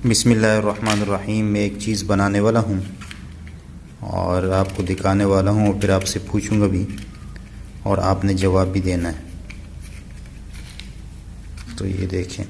बिस्मिल्लाहिर्रहमानिर्रहीम। मैं एक चीज़ बनाने वाला हूँ और आपको दिखाने वाला हूँ और फिर आपसे पूछूँगा भी और आपने जवाब भी देना है। तो ये देखें,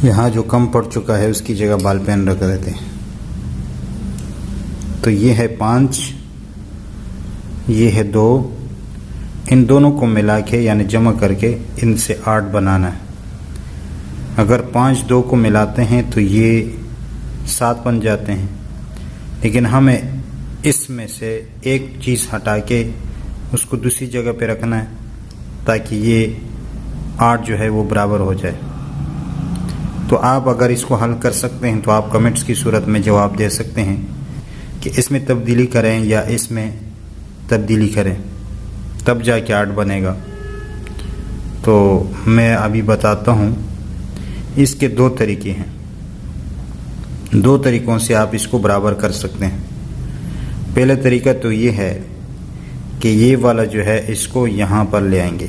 यहाँ जो कम पड़ चुका है उसकी जगह बाल पेन रख देते हैं। तो ये है 5, ये है 2, इन दोनों को मिला के यानी जमा करके इनसे 8 बनाना है। अगर 5 2 को मिलाते हैं तो ये 7 बन जाते हैं, लेकिन हमें इसमें से एक चीज़ हटा के उसको दूसरी जगह पे रखना है ताकि ये 8 जो है वो बराबर हो जाए। तो आप अगर इसको हल कर सकते हैं तो आप कमेंट्स की सूरत में जवाब दे सकते हैं कि इसमें तब्दीली करें या इसमें तब्दीली करें, तब जाके 8 बनेगा। तो मैं अभी बताता हूँ। इसके 2 तरीके हैं, 2 तरीक़ों से आप इसको बराबर कर सकते हैं। पहला तरीका तो ये है कि ये वाला जो है इसको यहाँ पर ले आएंगे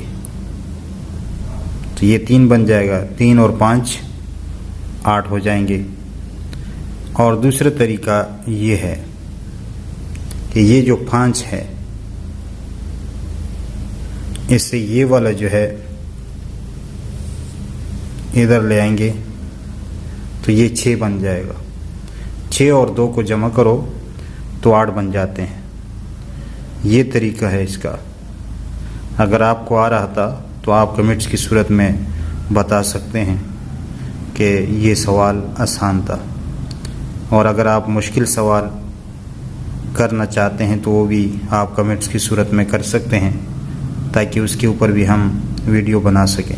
तो ये 3 बन जाएगा, 3 और 5 8 हो जाएंगे। और दूसरा तरीका ये है कि ये जो 5 है इससे ये वाला जो है इधर ले आएंगे तो ये 6 बन जाएगा। 6 और 2 को जमा करो तो 8 बन जाते हैं। ये तरीका है इसका। अगर आपको आ रहा था तो आप कमेंट्स की सूरत में बता सकते हैं कि ये सवाल आसान था, और अगर आप मुश्किल सवाल करना चाहते हैं तो वो भी आप कमेंट्स की सूरत में कर सकते हैं ताकि उसके ऊपर भी हम वीडियो बना सकें।